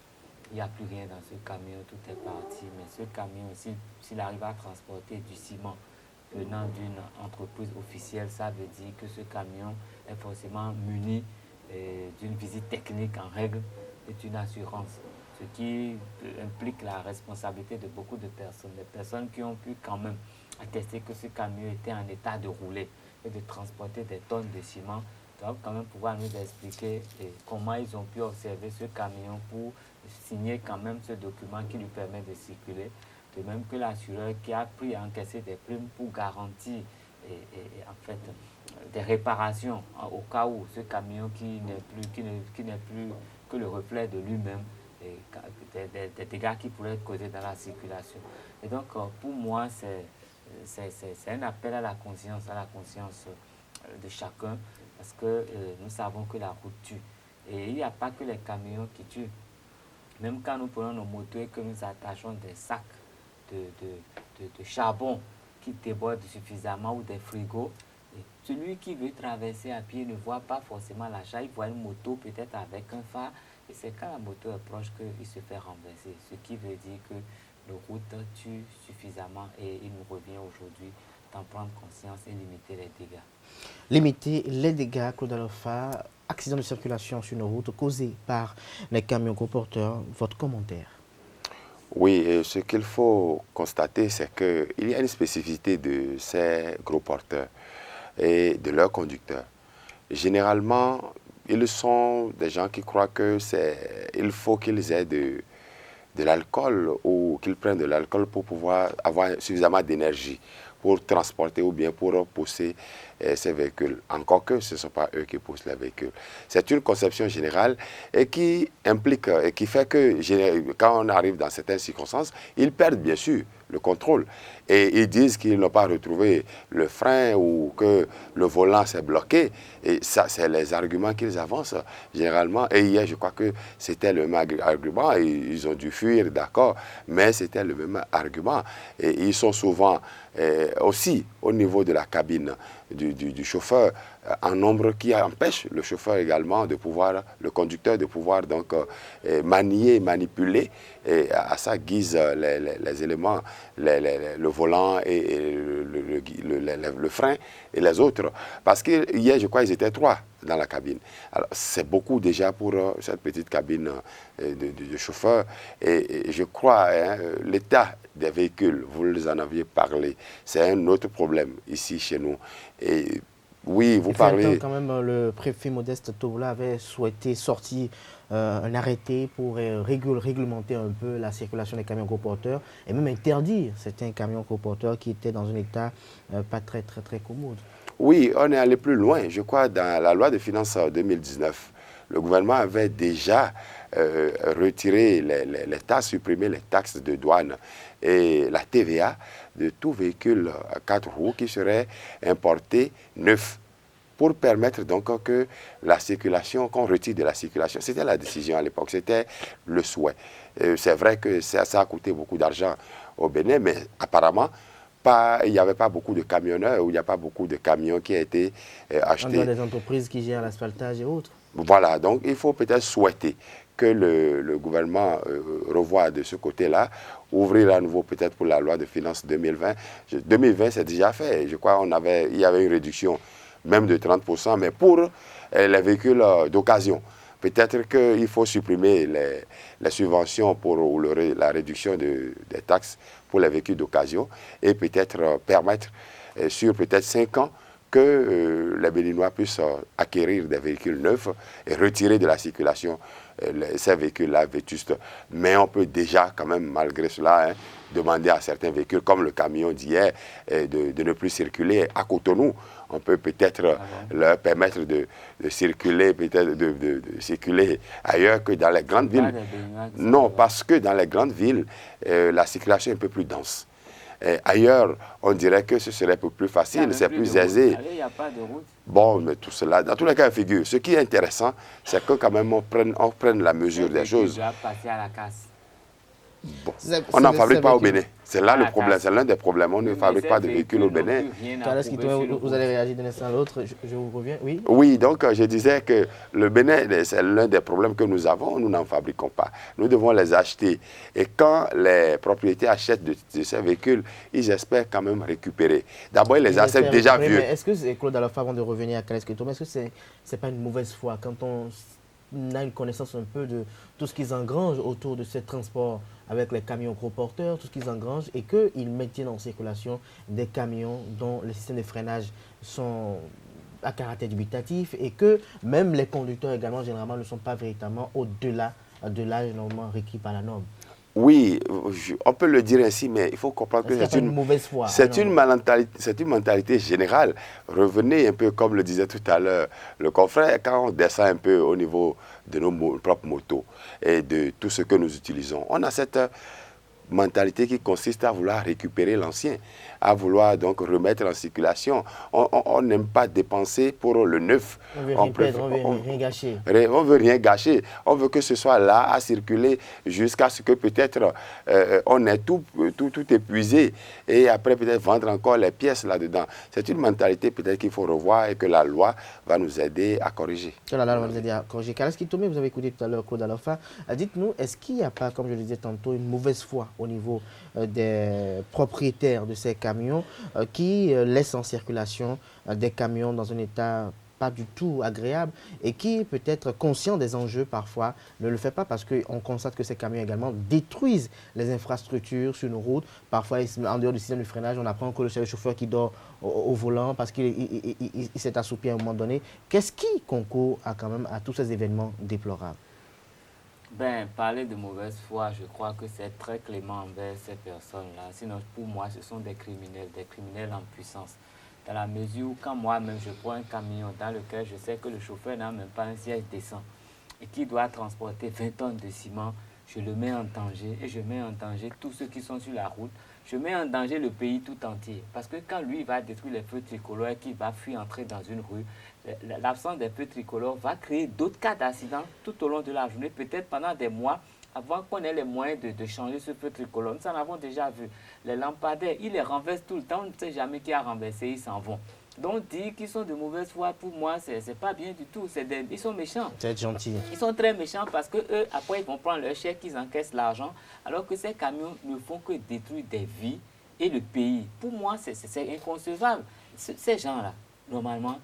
Il n'y a plus rien dans ce camion, tout est parti. Mais ce camion, s'il arrive à transporter du ciment, venant d'une entreprise officielle, ça veut dire que ce camion est forcément muni d'une visite technique en règle et d'une assurance, ce qui implique la responsabilité de beaucoup de personnes. Des personnes qui ont pu quand même attester que ce camion était en état de rouler et de transporter des tonnes de ciment, doivent quand même pouvoir nous expliquer comment ils ont pu observer ce camion pour signer quand même ce document qui lui permet de circuler, de même que l'assureur qui a pris à encaisser des primes pour garantir en fait des réparations au cas où ce camion qui n'est plus que le reflet de lui-même, des dégâts qui pourraient être causés dans la circulation. Et donc pour moi c'est un appel à la conscience de chacun, parce que nous savons que la route tue. Et il n'y a pas que les camions qui tuent. Même quand nous prenons nos motos et que nous attachons des sacs de charbon qui débordent suffisamment ou des frigos, et celui qui veut traverser à pied ne voit pas forcément l'achat, il voit une moto peut-être avec un phare, et c'est quand la moto est proche qu'il se fait renverser. Ce qui veut dire que nos routes tuent suffisamment et il nous revient aujourd'hui d'en prendre conscience et limiter les dégâts. Limiter les dégâts, Claude Alofa, accidents de circulation sur nos routes causés par les camions gros porteurs. Votre commentaire? Oui, ce qu'il faut constater, c'est qu'il y a une spécificité de ces gros porteurs et de leurs conducteurs. Généralement, ils sont des gens qui croient qu'il faut qu'ils aient de l'alcool ou qu'ils prennent de l'alcool pour pouvoir avoir suffisamment d'énergie pour transporter ou bien pour pousser ces véhicules. Encore que ce ne sont pas eux qui poussent les véhicules. C'est une conception générale et qui implique et qui fait que quand on arrive dans certaines circonstances, ils perdent bien sûr le contrôle. Et ils disent qu'ils n'ont pas retrouvé le frein ou que le volant s'est bloqué. Et ça, c'est les arguments qu'ils avancent généralement. Et hier, je crois que c'était le même argument. Ils ont dû fuir, d'accord, mais c'était le même argument. Et ils sont souvent aussi au niveau de la cabine du chauffeur, un nombre qui empêche le chauffeur également de pouvoir, le conducteur de pouvoir donc manipuler à sa guise les éléments, le volant et le frein et les autres. Parce que hier, je crois, ils étaient 3 dans la cabine. Alors, c'est beaucoup déjà pour cette petite cabine de chauffeur. Et je crois, l'état des véhicules, vous en aviez parlé, c'est un autre problème ici chez nous. Et oui, vous parlez... Quand même, le préfet Modeste Tobola avait souhaité sortir un arrêté pour réglementer un peu la circulation des camions gros porteurs et même interdire certains camions gros porteurs qui étaient dans un état pas très commode. Oui, on est allé plus loin. Je crois dans la loi de finances 2019, le gouvernement avait déjà retiré les taxes, supprimé les taxes de douane et la TVA de tout véhicule à 4 roues qui serait importé neuf, pour permettre donc que la circulation, qu'on retire de la circulation, c'était la décision à l'époque, c'était le souhait. C'est vrai que ça a coûté beaucoup d'argent au Bénin, mais apparemment, il n'y avait pas beaucoup de camionneurs ou il n'y a pas beaucoup de camions qui ont été achetés. On a des entreprises qui gèrent l'asphaltage et autres. Voilà, donc il faut peut-être souhaiter que le gouvernement revoie de ce côté-là, ouvrir à nouveau peut-être pour la loi de finances 2020. 2020, c'est déjà fait. Je crois qu'il y avait une réduction même de 30%, mais pour les véhicules d'occasion. Peut-être qu'il faut supprimer les subventions ou la réduction des taxes pour les véhicules d'occasion et peut-être permettre sur peut-être 5 ans que les Béninois puissent acquérir des véhicules neufs et retirer de la circulation ces véhicules-là vétustes. Mais on peut déjà quand même, malgré cela, demander à certains véhicules, comme le camion d'hier, de ne plus circuler à Cotonou. On peut peut-être leur permettre de circuler, peut-être de circuler ailleurs que dans les grandes villes. Non, parce que dans les grandes villes, la circulation est un peu plus dense. Ailleurs, on dirait que ce serait un peu plus facile, c'est plus aisé. Il n'y a pas de route. Bon, mais tout cela, dans tous les cas de figure, ce qui est intéressant, c'est que quand même on prenne la mesure des choses. Tu dois passer à la casse. Bon, on n'en fabrique pas au Bénin. C'est là le problème, c'est l'un des problèmes. On ne fabrique pas de véhicules au Bénin. Vous allez réagir d'un instant à l'autre, je vous reviens, oui? Oui, donc je disais que le Bénin, c'est l'un des problèmes que nous avons, nous n'en fabriquons pas. Nous devons les acheter. Et quand les propriétaires achètent de ces véhicules, ils espèrent quand même récupérer. D'abord, ils les acceptent déjà vieux. Est-ce que, Claude Alofa, avant de revenir à Kales Kitoum, est-ce que ce n'est pas une mauvaise foi quand on a une connaissance un peu de tout ce qu'ils engrangent autour de ces transports avec les camions gros porteurs, tout ce qu'ils engrangent, et qu'ils maintiennent en circulation des camions dont les systèmes de freinage sont à caractère dubitatif et que même les conducteurs également généralement ne sont pas véritablement au-delà de l'âge normalement requis par la norme? Oui, on peut le dire ainsi, mais il faut comprendre que c'est une mauvaise foi. C'est une mentalité générale. Revenez un peu, comme le disait tout à l'heure le confrère, quand on descend un peu au niveau de nos propres motos et de tout ce que nous utilisons, on a cette mentalité qui consiste à vouloir récupérer l'ancien, à vouloir donc remettre en circulation. On n'aime pas dépenser pour le neuf. On veut rien perdre, on veut rien gâcher. On veut rien gâcher. On veut que ce soit là à circuler jusqu'à ce que peut-être on ait tout épuisé et après peut-être vendre encore les pièces là-dedans. C'est une mentalité peut-être qu'il faut revoir et que la loi va nous aider à corriger. La loi va nous aider à corriger. Kales Kitoum, vous avez écouté tout à l'heure Claude Alofa. Dites-nous, est-ce qu'il n'y a pas, comme je le disais tantôt, une mauvaise foi au niveau des propriétaires de ces camions qui laissent en circulation des camions dans un état pas du tout agréable et qui, peut-être conscient des enjeux parfois, ne le fait pas parce qu'on constate que ces camions également détruisent les infrastructures sur nos routes. Parfois, en dehors du système de freinage, on apprend que c'est le chauffeur qui dort au volant parce qu'il s'est assoupi à un moment donné. Qu'est-ce qui concourt quand même à tous ces événements déplorables? Ben, parler de mauvaise foi, je crois que c'est très clément envers ces personnes-là. Sinon, pour moi, ce sont des criminels en puissance. Dans la mesure où, quand moi-même, je prends un camion dans lequel je sais que le chauffeur n'a même pas un siège décent et qui doit transporter 20 tonnes de ciment, je le mets en danger et je mets en danger tous ceux qui sont sur la route. Je mets en danger le pays tout entier. Parce que quand lui va détruire les feux tricolores et qu'il va fuir entrer dans une rue, l'absence des feux tricolores va créer d'autres cas d'accidents tout au long de la journée, peut-être pendant des mois, avant qu'on ait les moyens de changer ce feu tricolore. Nous en avons déjà vu. Les lampadaires, ils les renversent tout le temps, on ne sait jamais qui a renversé, ils s'en vont. Donc dire qu'ils sont de mauvaise foi, pour moi, c'est pas bien du tout. Ils sont méchants. C'est gentil. Ils sont très méchants parce que eux, après, ils vont prendre leur chèque, ils encaissent l'argent, alors que ces camions ne font que détruire des vies et le pays. Pour moi, c'est inconcevable. Ces gens-là, normalement,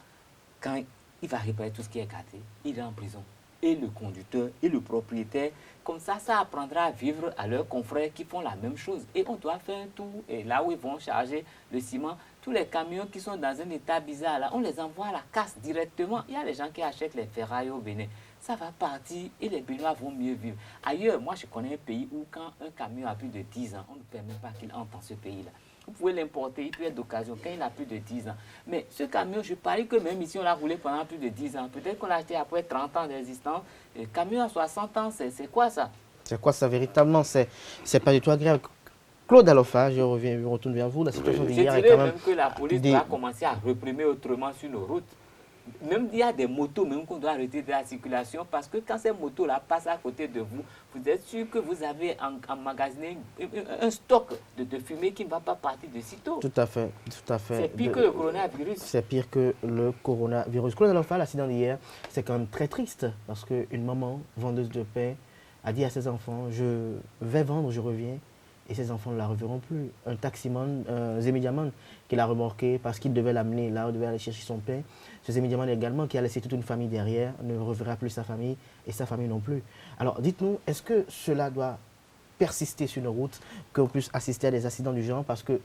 quand il va réparer tout ce qui est gâté, il est en prison. Et le conducteur et le propriétaire, comme ça apprendra à vivre à leurs confrères qui font la même chose. Et on doit faire un tour, et là où ils vont charger le ciment, tous les camions qui sont dans un état bizarre, là, on les envoie à la casse directement. Il y a les gens qui achètent les ferrailles au Bénin. Ça va partir et les Béninois vont mieux vivre. Ailleurs, moi je connais un pays où quand un camion a plus de 10 ans, on ne permet pas qu'il entre dans ce pays-là. Vous pouvez l'importer, il peut être d'occasion quand il a plus de 10 ans. Mais ce camion, je parie que même ici, on l'a roulé pendant plus de 10 ans. Peut-être qu'on l'a acheté après 30 ans d'existence. Le camion à 60 ans, c'est quoi ça? C'est quoi ça véritablement? C'est pas du tout agréable. Claude Alofa, je retourne vers vous. La situation hier est quand même que la police doit commencer à réprimer autrement sur nos routes. Même il y a des motos même qu'on doit arrêter de la circulation parce que quand ces motos-là passent à côté de vous, vous êtes sûr que vous avez emmagasiné un stock de fumée qui ne va pas partir de sitôt. Tout à fait, tout à fait. C'est pire que le coronavirus. C'est pire que le coronavirus. Claude Alofa, l'accident d'hier, c'est quand même très triste parce qu'une maman vendeuse de pain a dit à ses enfants, je vais vendre, je reviens. Et ses enfants ne la reverront plus. Un taximan, un Zémédiaman, qui l'a remorqué parce qu'il devait l'amener là où il devait aller chercher son pain. Ce Zémédiaman également, qui a laissé toute une famille derrière, ne reverra plus sa famille et sa famille non plus. Alors dites-nous, est-ce que cela doit persister sur nos routes, qu'on puisse assister à des accidents du genre parce que,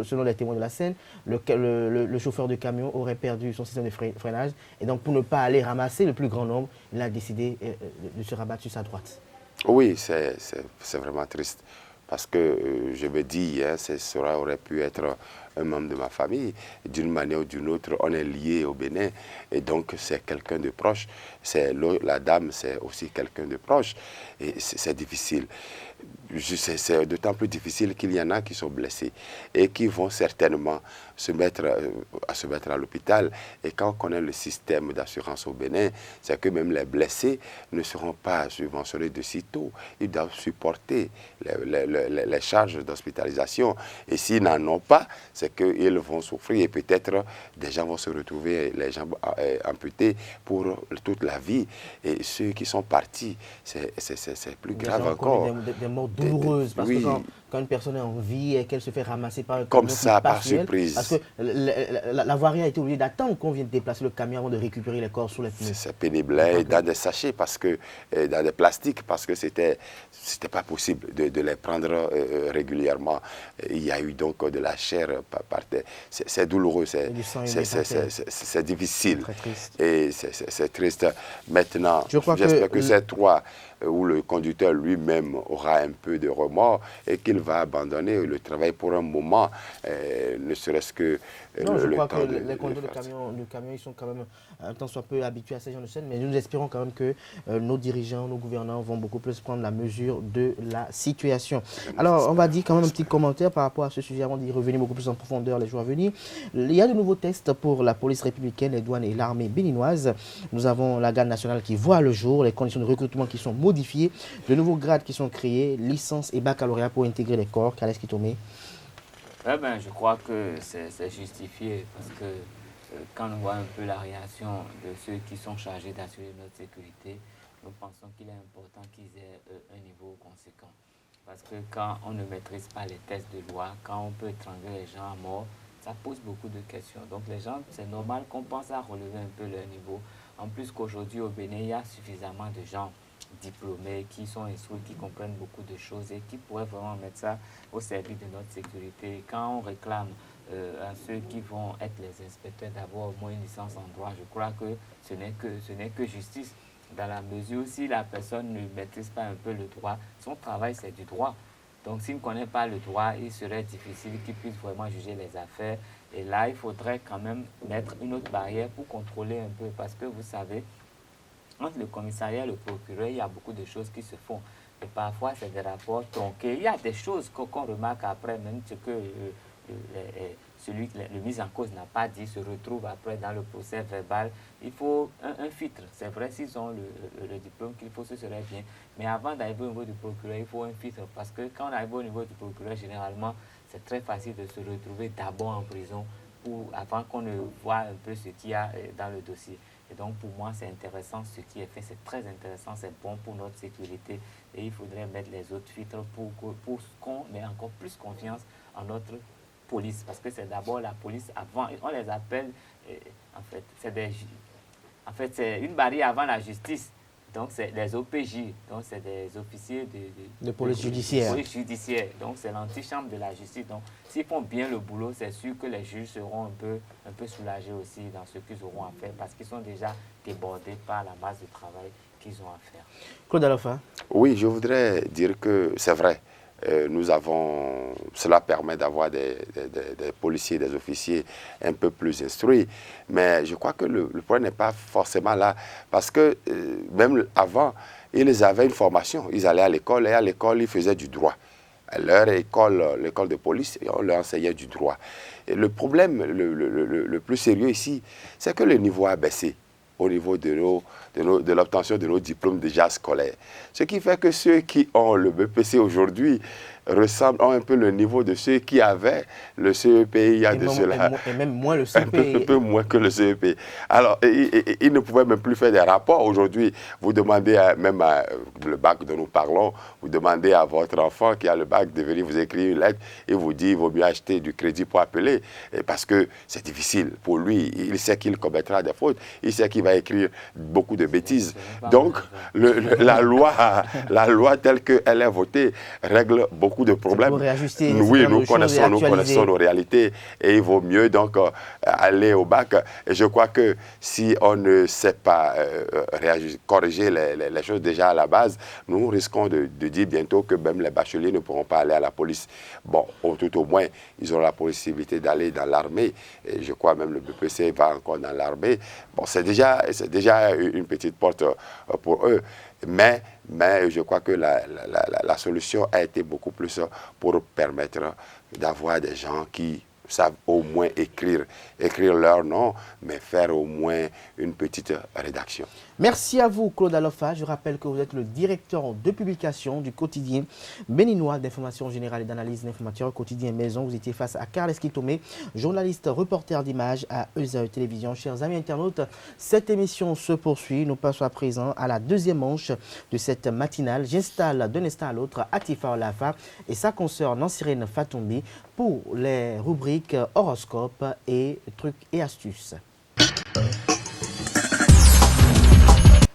selon les témoins de la scène, le chauffeur de camion aurait perdu son système de freinage et donc pour ne pas aller ramasser le plus grand nombre, il a décidé de se rabattre sur sa droite. Oui, c'est vraiment triste. Parce que je me dis, cela aurait pu être un membre de ma famille. D'une manière ou d'une autre, on est lié au Bénin. Et donc, c'est quelqu'un de proche. La dame, c'est aussi quelqu'un de proche. Et c'est difficile. c'est d'autant plus difficile qu'il y en a qui sont blessés et qui vont certainement se mettre à l'hôpital. Et quand on connaît le système d'assurance au Bénin, c'est que même les blessés ne seront pas subventionnés de sitôt. Ils doivent supporter les charges d'hospitalisation. Et s'ils n'en ont pas, c'est qu'ils vont souffrir et peut-être des gens vont se retrouver les jambes amputées pour toute la vie. Et ceux qui sont partis, c'est plus grave encore. Des morts douloureuses, parce que quand une personne est en vie et qu'elle se fait ramasser par un camion comme ça, par surprise. Parce que l'avarié a été obligé d'attendre qu'on vienne déplacer le camion avant de récupérer les corps sous les pneus. C'est pénible, dans des sachets, parce que, dans des plastiques, parce que c'était pas possible de les prendre régulièrement. Il y a eu donc de la chair par terre. C'est douloureux, c'est difficile. Très triste. Et c'est triste. Maintenant, j'espère que ces trois où le conducteur lui-même aura un peu de remords et qu'il va abandonner le travail pour un moment, ne serait-ce que non, je crois temps que les conducteurs de camion, ils sont quand même un temps soit peu habitués à ces genres de scènes, mais nous espérons quand même que nos dirigeants, nos gouvernants vont beaucoup plus prendre la mesure de la situation. Alors, on va dire quand même un petit commentaire par rapport à ce sujet avant d'y revenir beaucoup plus en profondeur les jours à venir. Il y a de nouveaux tests pour la police républicaine, les douanes et l'armée béninoise. Nous avons la garde nationale qui voit le jour, les conditions de recrutement qui sont modifiées, de nouveaux grades qui sont créés, licence et baccalauréat pour intégrer les corps. Khalès Kitomé. Je crois que c'est justifié parce que quand on voit un peu la réaction de ceux qui sont chargés d'assurer notre sécurité, nous pensons qu'il est important qu'ils aient un niveau conséquent. Parce que quand on ne maîtrise pas les tests de loi, quand on peut étrangler les gens à mort, ça pose beaucoup de questions. Donc les gens, c'est normal qu'on pense à relever un peu leur niveau. En plus qu'aujourd'hui au Bénin, il y a suffisamment de gens diplômés, qui sont instruits, qui comprennent beaucoup de choses et qui pourraient vraiment mettre ça au service de notre sécurité. Quand on réclame à ceux qui vont être les inspecteurs d'avoir au moins une licence en droit, je crois que ce n'est que justice, dans la mesure où si la personne ne maîtrise pas un peu le droit, son travail c'est du droit. Donc s'il ne connaît pas le droit, il serait difficile qu'il puisse vraiment juger les affaires. Et là, il faudrait quand même mettre une autre barrière pour contrôler un peu, parce que vous savez, entre le commissariat et le procureur, il y a beaucoup de choses qui se font. Et parfois, c'est des rapports tronqués. Il y a des choses qu'on remarque après, même ce que le mis en cause n'a pas dit, se retrouve après dans le procès verbal. Il faut un filtre. C'est vrai, s'ils ont le diplôme qu'il faut, ce serait bien. Mais avant d'arriver au niveau du procureur, il faut un filtre. Parce que quand on arrive au niveau du procureur, généralement, c'est très facile de se retrouver d'abord en prison avant qu'on ne voit un peu ce qu'il y a dans le dossier. Et donc, pour moi, c'est intéressant ce qui est fait. C'est très intéressant, c'est bon pour notre sécurité. Et il faudrait mettre les autres filtres pour qu'on ait encore plus confiance en notre police. Parce que c'est d'abord la police avant. On les appelle, en fait, c'est une barrière avant la justice. Donc, c'est les OPJ. Donc, c'est des officiers de police judiciaire. Donc, c'est l'antichambre de la justice. Donc, s'ils font bien le boulot, c'est sûr que les juges seront un peu soulagés aussi dans ce qu'ils auront à faire, parce qu'ils sont déjà débordés par la masse de travail qu'ils ont à faire. Claude Alofa. Oui, je voudrais dire que c'est vrai. Cela permet d'avoir des policiers, des officiers un peu plus instruits. Mais je crois que le problème n'est pas forcément là. Parce que même avant, ils avaient une formation. Ils allaient à l'école et à l'école, ils faisaient du droit. À leur école, l'école de police, on leur enseignait du droit. Et le problème le plus sérieux ici, c'est que le niveau a baissé au niveau de l'obtention de nos diplômes déjà scolaires. Ce qui fait que ceux qui ont le BPC aujourd'hui ont un peu le niveau de ceux qui avaient le CEP il y a de cela. Et même moins le CEP. Un peu moins que le CEP. Alors, ils ne pouvaient même plus faire des rapports. Aujourd'hui, vous demandez même le bac dont nous parlons, vous demandez à votre enfant qui a le bac de venir vous écrire une lettre et vous dit qu'il vaut mieux acheter du crédit pour appeler, parce que c'est difficile pour lui. Il sait qu'il commettra des fautes. Il sait qu'il va écrire beaucoup de bêtises. Donc, la loi telle qu'elle est votée règle beaucoup de problèmes. Oui, nous connaissons nos réalités et il vaut mieux donc aller au bac. Et je crois que si on ne sait pas corriger les choses déjà à la base, nous risquons de dire bientôt que même les bacheliers ne pourront pas aller à la police. Bon, tout au moins, ils auront la possibilité d'aller dans l'armée. Et je crois même le BPC va encore dans l'armée. Bon, c'est déjà une petite porte pour eux. Mais je crois que la solution a été beaucoup plus pour permettre d'avoir des gens qui savent au moins écrire leur nom, mais faire au moins une petite rédaction. Merci à vous, Claude Alofa. Je rappelle que vous êtes le directeur de publication du quotidien béninois d'information générale et d'analyse d'informateurs, quotidien Maison. Vous étiez face à Carles Kitomé, journaliste, reporter d'images à ESAE Télévision. Chers amis internautes, cette émission se poursuit. Nous passons à présent à la deuxième manche de cette matinale. J'installe d'un instant à l'autre Atifa Olafa et sa consoeur Nansirine Fatoumbi pour les rubriques horoscope et trucs et astuces.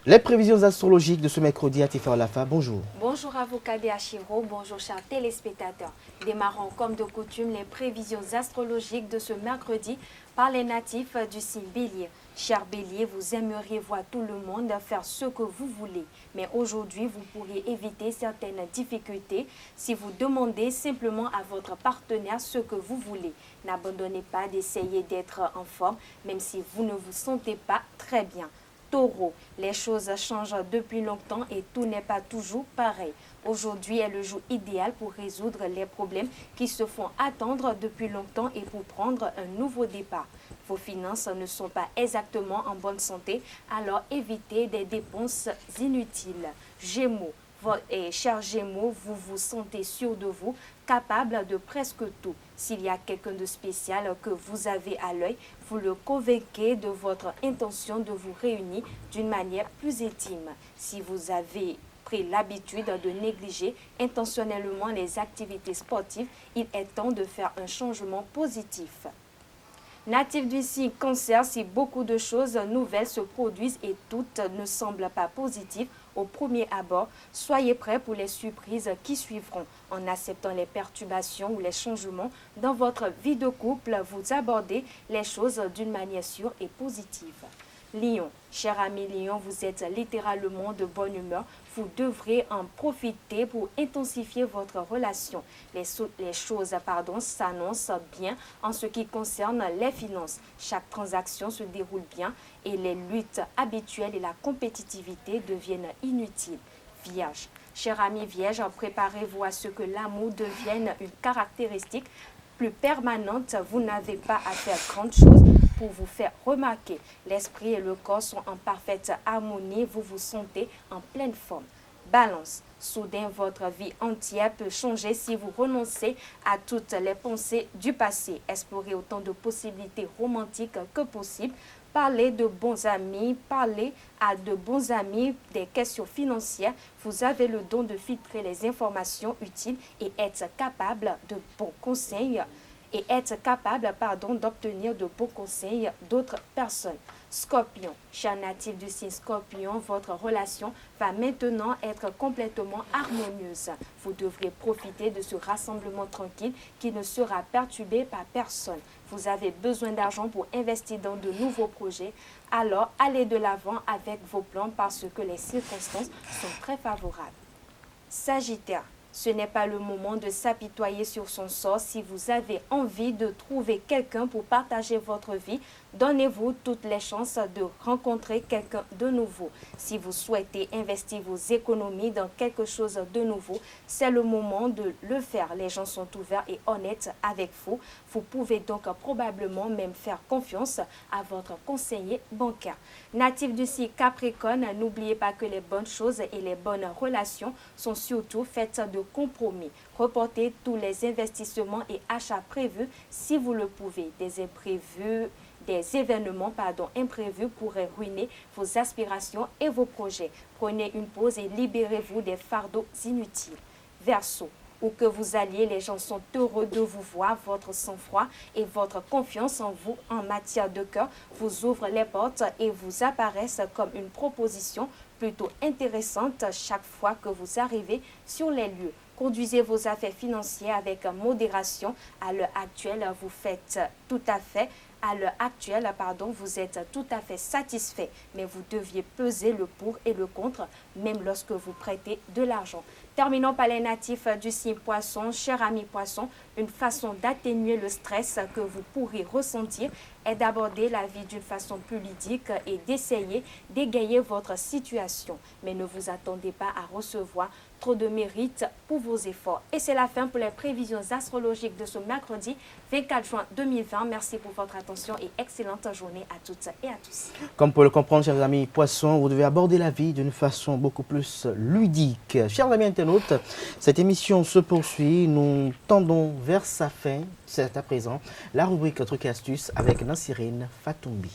Les prévisions astrologiques de ce mercredi, Atifa Olafa, bonjour. Bonjour à vous, Kadé Achiro, bonjour chers téléspectateurs. Démarrons comme de coutume les prévisions astrologiques de ce mercredi par les natifs du signe Bélier. Cher Bélier, vous aimeriez voir tout le monde faire ce que vous voulez. Mais aujourd'hui, vous pourriez éviter certaines difficultés si vous demandez simplement à votre partenaire ce que vous voulez. N'abandonnez pas d'essayer d'être en forme, même si vous ne vous sentez pas très bien. Taureau, les choses changent depuis longtemps et tout n'est pas toujours pareil. Aujourd'hui est le jour idéal pour résoudre les problèmes qui se font attendre depuis longtemps et pour prendre un nouveau départ. Vos finances ne sont pas exactement en bonne santé, alors évitez des dépenses inutiles. Gémeaux, chers Gémeaux, vous vous sentez sûr de vous, capable de presque tout. S'il y a quelqu'un de spécial que vous avez à l'œil, vous le convainquez de votre intention de vous réunir d'une manière plus intime. Si vous avez pris l'habitude de négliger intentionnellement les activités sportives, il est temps de faire un changement positif. Natif du signe Cancer, si beaucoup de choses nouvelles se produisent et toutes ne semblent pas positives au premier abord, soyez prêts pour les surprises qui suivront. En acceptant les perturbations ou les changements dans votre vie de couple, vous abordez les choses d'une manière sûre et positive. Lion, cher ami Lion, vous êtes littéralement de bonne humeur. Vous devrez en profiter pour intensifier votre relation. Les choses s'annoncent bien en ce qui concerne les finances. Chaque transaction se déroule bien et les luttes habituelles et la compétitivité deviennent inutiles. Vierge, cher ami Vierge, préparez-vous à ce que l'amour devienne une caractéristique plus permanente. Vous n'avez pas à faire grande chose pour vous faire remarquer. L'esprit et le corps sont en parfaite harmonie. Vous vous sentez en pleine forme. Balance. Soudain, votre vie entière peut changer si vous renoncez à toutes les pensées du passé. Explorez autant de possibilités romantiques que possible. Parlez de bons amis, parlez à de bons amis des questions financières. Vous avez le don de filtrer les informations utiles et être capable de bons conseils d'obtenir de bons conseils d'autres personnes. Scorpion, cher natif du signe Scorpion, votre relation va maintenant être complètement harmonieuse. Vous devrez profiter de ce rassemblement tranquille qui ne sera perturbé par personne. Vous avez besoin d'argent pour investir dans de nouveaux projets, alors allez de l'avant avec vos plans parce que les circonstances sont très favorables. Sagittaire, ce n'est pas le moment de s'apitoyer sur son sort. Si vous avez envie de trouver quelqu'un pour partager votre vie, donnez-vous toutes les chances de rencontrer quelqu'un de nouveau. Si vous souhaitez investir vos économies dans quelque chose de nouveau, c'est le moment de le faire. Les gens sont ouverts et honnêtes avec vous. Vous pouvez donc probablement même faire confiance à votre conseiller bancaire. Natif du signe Capricorne, n'oubliez pas que les bonnes choses et les bonnes relations sont surtout faites de compromis. Reportez tous les investissements et achats prévus si vous le pouvez. Des événements imprévus pourraient ruiner vos aspirations et vos projets. Prenez une pause et libérez-vous des fardeaux inutiles. Verseau, où que vous alliez, les gens sont heureux de vous voir. Votre sang-froid et votre confiance en vous en matière de cœur vous ouvrent les portes et vous apparaissent comme une proposition plutôt intéressante chaque fois que vous arrivez sur les lieux. conduisez vos affaires financières avec modération. À l'heure actuelle, vous êtes tout à fait satisfait, mais vous deviez peser le pour et le contre, même lorsque vous prêtez de l'argent. Terminons par les natifs du signe Poisson. Cher ami Poisson, une façon d'atténuer le stress que vous pourrez ressentir est d'aborder la vie d'une façon plus ludique et d'essayer d'égayer votre situation. Mais ne vous attendez pas à recevoir trop de mérite pour vos efforts. Et c'est la fin pour les prévisions astrologiques de ce mercredi 24 juin 2020. Merci pour votre attention et excellente journée à toutes et à tous. Comme pour le comprendre, chers amis Poissons, vous devez aborder la vie d'une façon beaucoup plus ludique. Chers amis internautes, cette émission se poursuit. Nous tendons vers sa fin. C'est à présent la rubrique Trucs et astuces avec Nansirine Fatoumbi.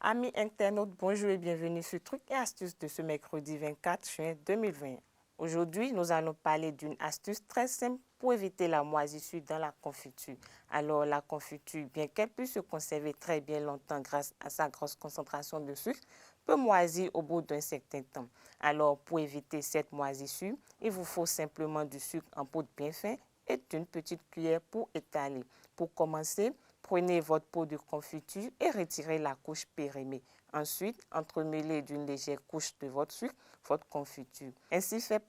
Amis internautes, bonjour et bienvenue sur Trucs et astuces de ce mercredi 24 juin 2020. Aujourd'hui, nous allons parler d'une astuce très simple pour éviter la moisissure dans la confiture. Alors, la confiture, bien qu'elle puisse se conserver très bien longtemps grâce à sa grosse concentration de sucre, peut moisir au bout d'un certain temps. Alors, pour éviter cette moisissure, il vous faut simplement du sucre en poudre bien fin et une petite cuillère pour étaler. Pour commencer, prenez votre pot de confiture et retirez la couche périmée. Ensuite, entremêlez d'une légère couche de votre sucre votre confiture. Ainsi fait,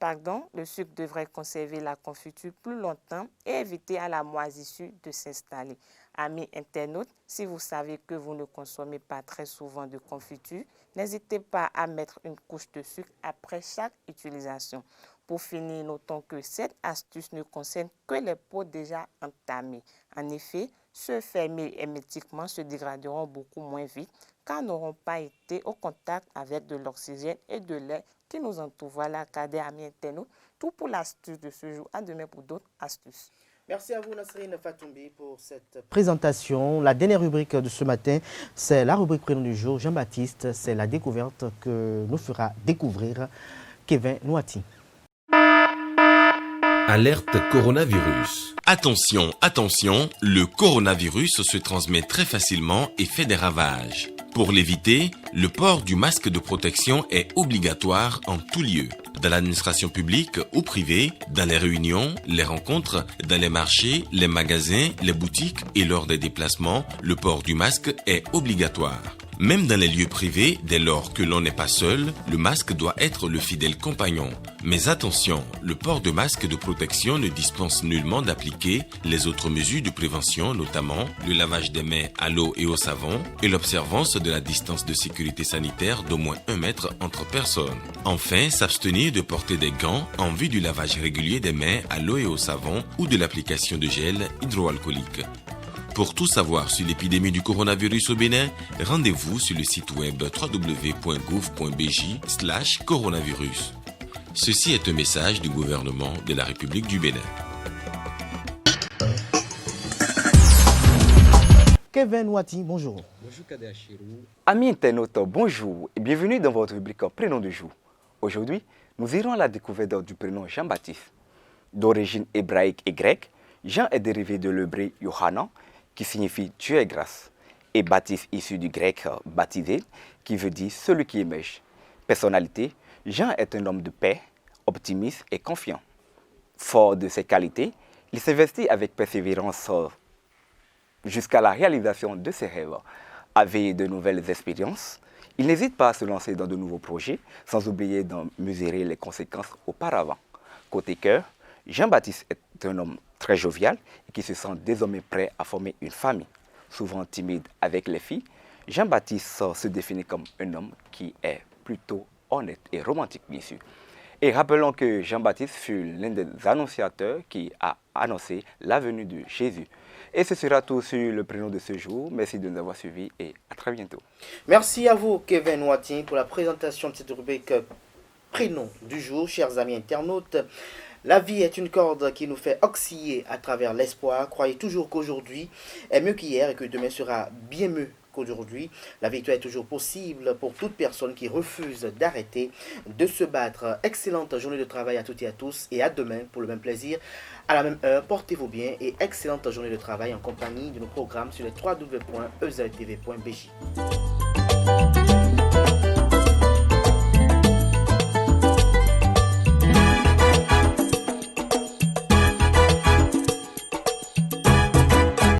le sucre devrait conserver la confiture plus longtemps et éviter à la moisissure de s'installer. Amis internautes, si vous savez que vous ne consommez pas très souvent de confiture, n'hésitez pas à mettre une couche de sucre après chaque utilisation. Pour finir, notons que cette astuce ne concerne que les pots déjà entamés. En effet, ceux fermés hermétiquement se dégraderont beaucoup moins vite car n'auront pas été au contact avec de l'oxygène et de l'air qui nous entoure. Voilà, cadets, amis internautes, tout pour l'astuce de ce jour. À demain pour d'autres astuces. Merci à vous, Nansirine Fatoumbi, pour cette présentation. La dernière rubrique de ce matin, c'est la rubrique prénom du jour. Jean-Baptiste, c'est la découverte que nous fera découvrir Kevin Nouati. Alerte coronavirus. Attention, attention, le coronavirus se transmet très facilement et fait des ravages. Pour l'éviter, le port du masque de protection est obligatoire en tout lieu. Dans l'administration publique ou privée, dans les réunions, les rencontres, dans les marchés, les magasins, les boutiques et lors des déplacements, le port du masque est obligatoire. Même dans les lieux privés, dès lors que l'on n'est pas seul, le masque doit être le fidèle compagnon. Mais attention, le port de masque de protection ne dispense nullement d'appliquer les autres mesures de prévention, notamment le lavage des mains à l'eau et au savon et l'observance de la distance de sécurité sanitaire d'au moins 1 mètre entre personnes. Enfin, s'abstenir de porter des gants en vue du lavage régulier des mains à l'eau et au savon ou de l'application de gel hydroalcoolique. Pour tout savoir sur l'épidémie du coronavirus au Bénin, rendez-vous sur le site web www.gouv.bj/coronavirus. Ceci est un message du gouvernement de la République du Bénin. Kevin Nouati, bonjour. Bonjour Kadé Achirou. Amis internautes, bonjour et bienvenue dans votre rubrique Prénom du jour. Aujourd'hui, nous irons à la découverte du prénom Jean-Baptiste. D'origine hébraïque et grecque, Jean est dérivé de l'hébreu Yohanan, qui signifie Dieu est grâce, et Baptiste issu du grec baptisé, qui veut dire celui qui émerge. Personnalité, Jean est un homme de paix, optimiste et confiant. Fort de ses qualités, il s'investit avec persévérance jusqu'à la réalisation de ses rêves. Avec de nouvelles expériences, il n'hésite pas à se lancer dans de nouveaux projets, sans oublier d'en mesurer les conséquences auparavant. Côté cœur, Jean-Baptiste est un homme très jovial et qui se sent désormais prêt à former une famille. Souvent timide avec les filles, Jean-Baptiste se définit comme un homme qui est plutôt honnête et romantique, bien sûr. Et rappelons que Jean-Baptiste fut l'un des annonciateurs qui a annoncé la venue de Jésus. Et ce sera tout sur le prénom de ce jour. Merci de nous avoir suivis et à très bientôt. Merci à vous, Kevin Nouati, pour la présentation de cette rubrique Prénom du jour, chers amis internautes. La vie est une corde qui nous fait osciller à travers l'espoir. Croyez toujours qu'aujourd'hui est mieux qu'hier et que demain sera bien mieux qu'aujourd'hui. La victoire est toujours possible pour toute personne qui refuse d'arrêter de se battre. Excellente journée de travail à toutes et à tous et à demain pour le même plaisir. À la même heure, portez-vous bien et excellente journée de travail en compagnie de nos programmes sur les www.eztv.bj.